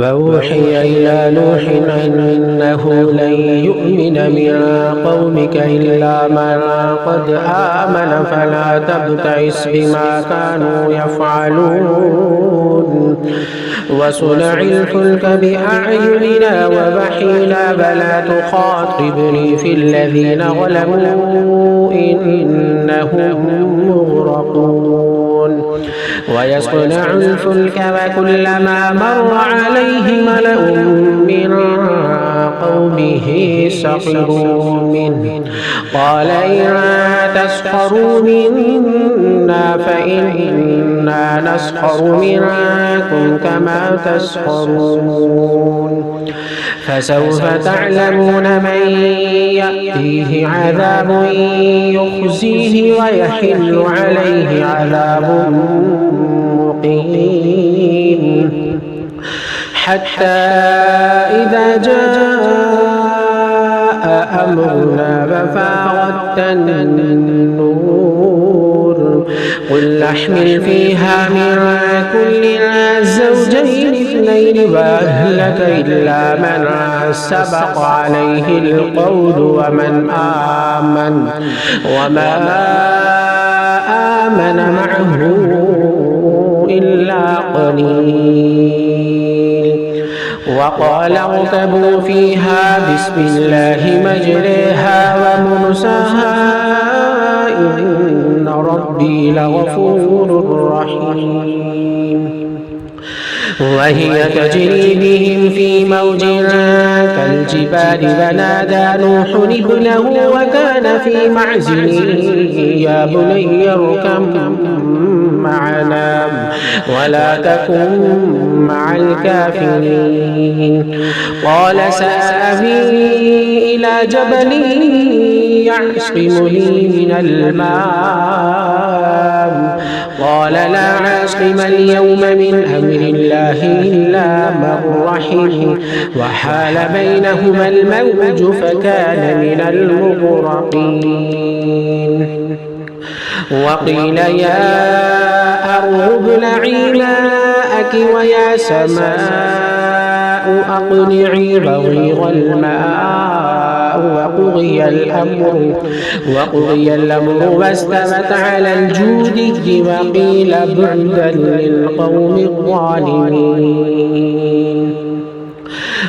وأوحي إلى نوح أنه لن يؤمن من قومك إلا من قد آمن فلا تبتئس بما كانوا يفعلون وصنع الفلك بأعيننا ووحينا ولا تخاطبني في الذين ظلموا إنهم مغرقون ويصنع الفلك وكلما مر عليه ملأ من قومه سخروا منه قال إن تسخروا منا فإنا نسخر منكم كما تسخرون فسوف تعلمون من يأتيه عذاب يخزيه ويحل عليه عذاب مقيم حتى إذا جاء أمرنا وفاردت النور قل نحمل فيها من كل زوجين اثنين وأهلك إلا من سبق عليه القول وما آمن معه إلا قليل وقال اركبوا فيها بسم الله مجريها ومرساها إن ربي لغفور رحيم وهي تجري بهم في موج كالجبال ونادى نوح ابنه وكان في معزل يا بني اركب معنا ولا تكن مع الكافرين قال سآوي إلى جبل يعصمني من الماء قال لا عاصم اليوم من أمر الله إلا من رحم وحال بينهما الموج فكان من المغرقين وقيل يا أرض ابلعي ماءك ويا سماء أقلعي وغيض الماء وقضي الأمر واستوت على الجود وقيل بعدا للقوم الظالمين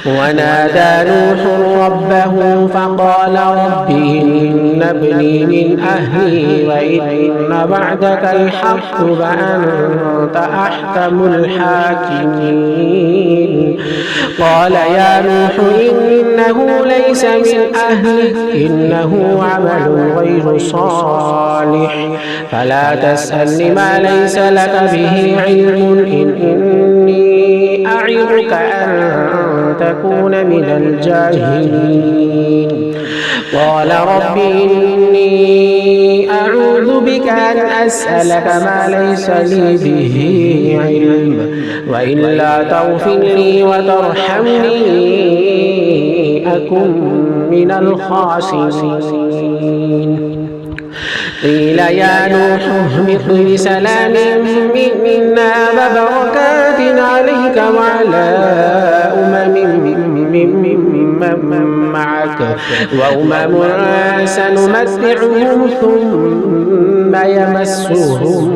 ونادى نوح ربه فقال رب إن ابني من أهلي وإن وعدك الحق وأنت أحكم الحاكمين قال يا نوح إنه ليس من أهلك إنه عمل غير صالح فلا تسألني ما ليس لك به علم إني أعظك أن تكون من الجاهلين قال رب إني أعوذ بك أن أسألك ما ليس لي به علم وإلا تغفر لي وترحمني أكن من الخاسرين قيل يا نوح اهبط بسلام منا وبركات عليك وعلى ممن معك وأمم سنمتعهم ثم يمسهم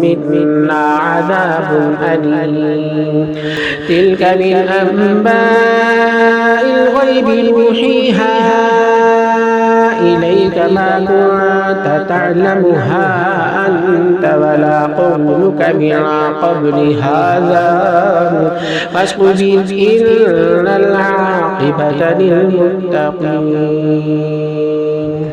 منا عذاب أليم تلك من أنباء الغيب نوحيها إليك ما كنت تعلمها أنت ولا قومك من قبل هذا فاصبر إن العاقبة للمتقين